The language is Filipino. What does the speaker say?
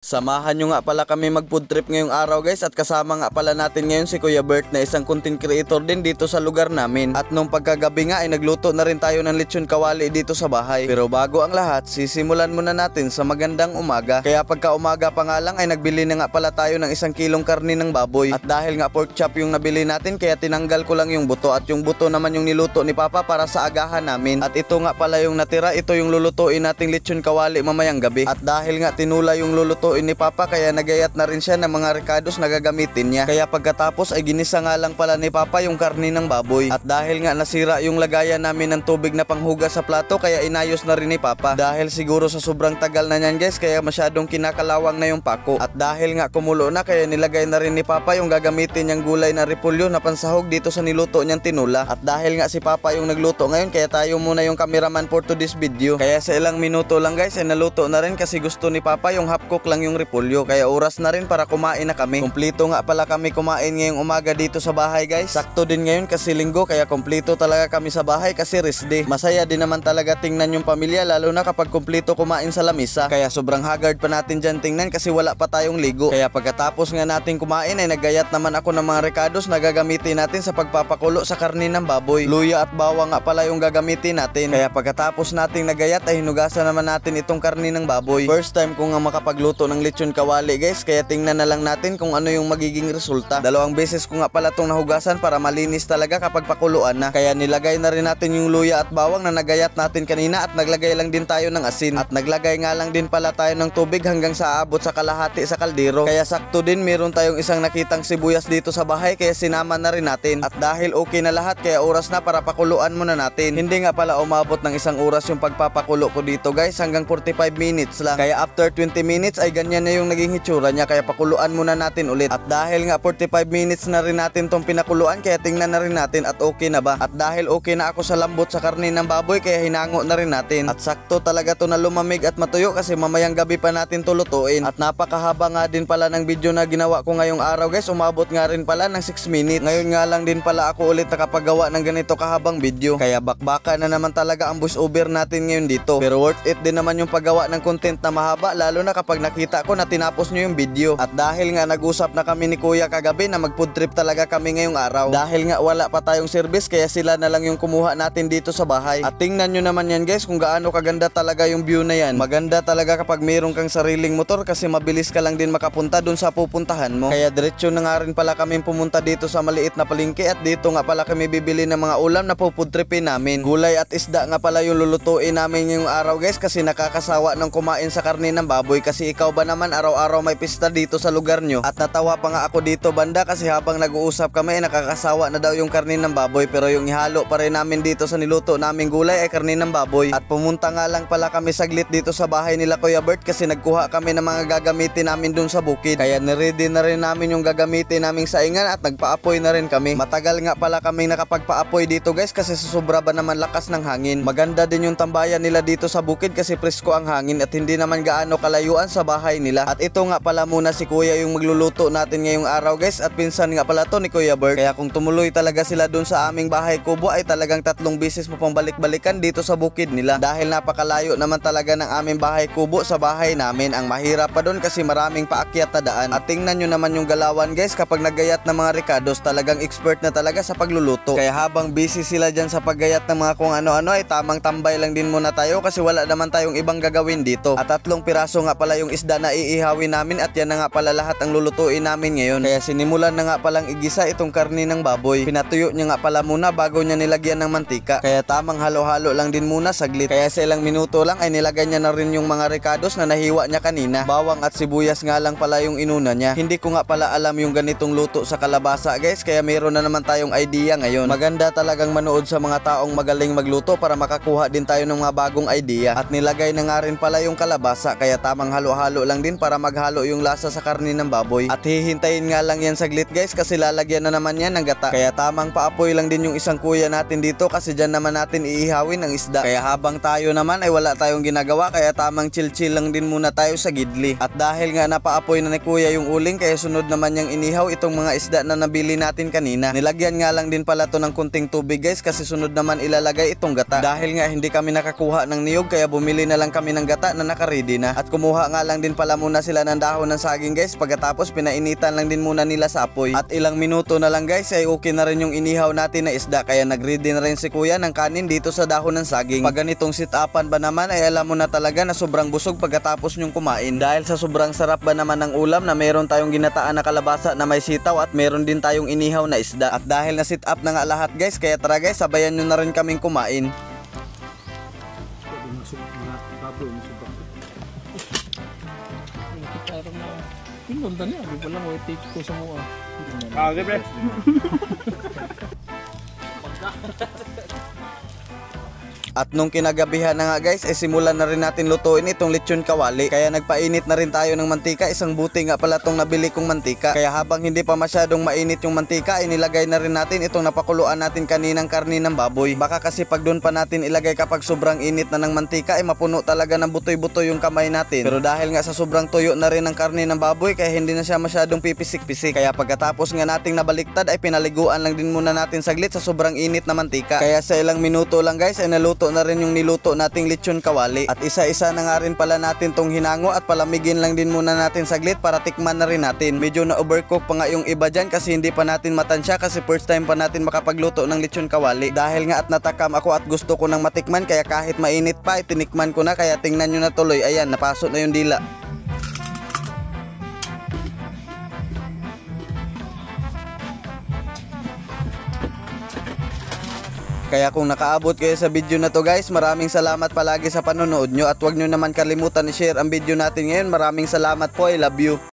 Samahan nyo nga pala kami mag food trip ngayong araw guys, at kasama nga pala natin ngayon si Kuya Bert na isang content creator din dito sa lugar namin. At nung pagkagabi nga ay nagluto na rin tayo ng lechon kawali dito sa bahay. Pero bago ang lahat, sisimulan muna natin sa magandang umaga. Kaya pagka umaga pa nga lang ay nagbili na nga pala tayo ng 1 kilong karni ng baboy. At dahil nga pork chop yung nabili natin, kaya tinanggal ko lang yung buto, at yung buto naman yung niluto ni Papa para sa agahan namin. At ito nga pala yung natira, ito yung lulutuin nating lechon kawali mamayang gabi. At dahil nga tinula yung lulutuin ni Papa, kaya nagayat na rin siya ng mga ricados na gagamitin niya. Kaya pagkatapos ay ginisa nga lang pala ni Papa yung karni ng baboy. At dahil nga nasira yung lagayan namin ng tubig na panghugas sa plato, kaya inayos na rin ni Papa. Dahil siguro sa sobrang tagal na niyan guys, kaya masyadong kinakalawang na yung pako. At dahil nga kumulo na, kaya nilagay na rin ni Papa yung gagamitin niyang gulay na repolyo na pansahog dito sa niluto niyang tinula. At dahil nga si Papa yung nagluto ngayon, kaya tayo muna yung cameraman for today's video. Kaya sa ilang minuto lang guys ay naluto na rin, kasi gusto ni Papa yung half cook lang yung repolyo. Kaya oras na rin para kumain na kami. Kumpleto nga pala kami kumain ngayong umaga dito sa bahay guys. Sakto din ngayon kasi linggo, kaya kumpleto talaga kami sa bahay kasi rest day. Masaya din naman talaga tingnan yung pamilya, lalo na kapag kumpleto kumain sa lamisa. Kaya sobrang haggard pa natin dyan tingnan kasi wala pa tayong ligo. Kaya pagkatapos nga natin kumain ay nagayat naman ako ng mga ricados na gagamitin natin sa pagpapakulo sa karni ng baboy. Luya at bawang nga pala yung gagamitin natin. Kaya pagkatapos nating nagayat ay hinugasan naman natin itong karni ng baboy. First time ko nga makapagluto ng lechon kawali guys, kaya tingnan na lang natin kung ano yung magiging resulta. 2 beses ko nga pala itong nahugasan para malinis talaga kapag pakuluan na. Kaya nilagay na rin natin yung luya at bawang na nagayat natin kanina, at naglagay lang din tayo ng asin. At naglagay nga lang din pala tayo ng tubig hanggang sa aabot sa kalahati sa kaldero. Kaya sakto din, meron tayong isang nakitang sibuyas dito sa bahay, kaya sinama na rin natin. At dahil okay na lahat, kaya oras na para pakuluan muna natin. Hindi nga pala umabot ng 1 oras yung pagpapakulo ko dito guys, hanggang 45 minutes lang. Kaya after 20 minutes ay ganyan na yung naging hitsura niya, kaya pakuluan muna natin ulit. At dahil nga 45 minutes na rin natin tong pinakuluan, kaya tingnan na rin natin at okay na ba. At dahil okay na ako sa lambot sa karni ng baboy, kaya hinango na rin natin. At sakto talaga to na lumamig at matuyo, kasi mamayang gabi pa natin to lutuin. At napakahaba nga din pala ng video na ginawa ko ngayong araw guys, umabot nga rin pala ng 6 minutes. Ngayon nga lang din pala ako ulit nakapagawa ng ganito kahabang video, kaya bakbaka na naman talaga ang voice over natin ngayon dito. Pero worth it din naman yung paggawa ng content na mahaba, lalo na kapag nakita ko na tinapos nyo yung video. At dahil nga nag-usap na kami ni Kuya kagabi na mag food trip talaga kami ngayong araw. Dahil nga wala pa tayong service, kaya sila na lang yung kumuha natin dito sa bahay. At tingnan nyo naman yan guys kung gaano kaganda talaga yung view na yan. Maganda talaga kapag mayroon kang sariling motor, kasi mabilis ka lang din makapunta dun sa pupuntahan mo. Kaya diretso na nga rin pala kami pumunta dito sa maliit na palengke, at dito nga pala kami bibili ng mga ulam na food tripin namin. Gulay at isda nga pala yung lulutuin namin ngayong araw guys, kasi nakakasawa ng kumain sa karni ng baboy. Kasi ikaw ba naman araw-araw may pista dito sa lugar nyo? At natawa pa nga ako dito banda, kasi habang nag-uusap kami ay nakakasawa na daw yung karni ng baboy, pero yung ihalo pa rin namin dito sa niluto naming gulay ay karni ng baboy. At pumunta nga lang pala kami saglit dito sa bahay nila Kuya Bert, kasi nagkuha kami ng mga gagamitin namin dun sa bukid. Kaya niready na rin namin yung gagamitin naming saingan, at nagpa-apoy na rin kami. Matagal nga pala kaming nakapagpa-apoy dito guys, kasi susubra ba naman lakas ng hangin. Maganda din yung tambayan nila dito sa bukid, kasi presko ang hangin at hindi naman gaano kalayuan sa bahay nila. At ito nga pala muna si Kuya yung magluluto natin ngayong araw guys, at pinsan nga pala to ni Kuya Bert. Kaya kung tumuloy talaga sila dun sa aming bahay kubo, ay talagang 3 beses mo pang balik-balikan dito sa bukid nila. Dahil napakalayo naman talaga ng aming bahay kubo sa bahay namin. Ang mahirap pa dun kasi maraming paakyat na daan. At tingnan nyo naman yung galawan guys, kapag nagayat ng mga ricados, talagang expert na talaga sa pagluluto. Kaya habang busy sila dyan sa paggayat ng mga kung ano-ano, ay tamang tambay lang din muna tayo, kasi wala naman tayong ibang gagawin dito. At 3 piraso nga pala yung isda na iihawin namin, at yan na nga pala lahat ang lulutuin namin ngayon. Kaya sinimulan na nga palang igisa itong karni ng baboy. Pinatuyo niya nga pala muna bago niya nilagyan ng mantika. Kaya tamang halo-halo lang din muna saglit. Kaya sa ilang minuto lang ay nilagay niya na rin yung mga ricados na nahiwa niya kanina. Bawang at sibuyas nga lang pala yung inuna niya. Hindi ko nga pala alam yung ganitong luto sa kalabasa guys, kaya meron na naman tayong idea ngayon. Maganda talagang manood sa mga taong magaling magluto para makakuha din tayo ng mga bagong idea. At nilagay na nga rin pala yung kalabasa, kaya tamang halo-halo lang din para maghalo yung lasa sa karni ng baboy. At hihintayin nga lang yan saglit guys, kasi lalagyan na naman yan ng gata. Kaya tamang paapoy lang din yung isang kuya natin dito, kasi dyan naman natin iihawin ang isda. Kaya habang tayo naman ay wala tayong ginagawa, kaya tamang chill-chill lang din muna tayo sa gidli. At dahil nga napaapoy na ni kuya yung uling, kaya sunod naman niyang inihaw itong mga isda na nabili natin kanina. Nilagyan nga lang din pala to ng kunting tubig guys, kasi sunod naman ilalagay itong gata. Dahil nga hindi kami nakakuha ng niyog, kaya bumili na lang kami ng gata na nakaready na. At kumuha nga lang din din pala muna sila ng dahon ng saging guys, pagkatapos pinainitan lang din muna nila sa apoy. At ilang minuto na lang guys ay okay na rin yung inihaw natin na isda, kaya nagready na rin si kuya ng kanin dito sa dahon ng saging. Pag ganitong sit-upan ba naman ay alam mo na talaga na sobrang busog pagkatapos nyong kumain, dahil sa sobrang sarap ba naman ng ulam na meron tayong ginataan na kalabasa na may sitaw at meron din tayong inihaw na isda. At dahil na sit up na nga lahat guys, kaya tara guys, sabayan nyo na rin kaming kumain. Pinunta niya, di ba lang mo i-take ko sa mua. Okay, pre. At nung kinagabihan na nga guys, simulan na rin natin lutuin itong lechon kawali. Kaya nagpainit na rin tayo ng mantika. Isang buti nga pala tong nabili kong mantika. Kaya habang hindi pa masyadong mainit yung mantika, inilagay na rin natin itong napakuluan natin kaninang karni ng baboy. Baka kasi pag doon pa natin ilagay kapag sobrang init na ng mantika, ay mapuno talaga ng butoy-butoy yung kamay natin. Pero dahil nga sa sobrang tuyo na rin ng karni ng baboy, kaya hindi na siya masyadong pipisik-pisik. Kaya pagkatapos nga nating nabaliktad, ay pinaliguan lang din muna natin saglit sa sobrang init na mantika. Kaya sa ilang minuto lang guys, ay naluto na rin yung niluto nating lechon kawali. At isa-isa na nga rin pala natin tong hinango at palamigin lang din muna natin saglit para tikman na rin natin. Medyo na overcook pa nga yung iba dyan kasi hindi pa natin matansya, kasi first time pa natin makapagluto ng lechon kawali. Dahil nga at natakam ako at gusto ko nang matikman, kaya kahit mainit pa ay tinikman ko na, kaya tingnan nyo na tuloy. Ayan, napasok na yung dila. Kaya kung nakaabot kayo sa video na to guys, maraming salamat palagi sa panonood nyo, at huwag nyo naman kalimutan i-share ang video natin ngayon. Maraming salamat po, I love you.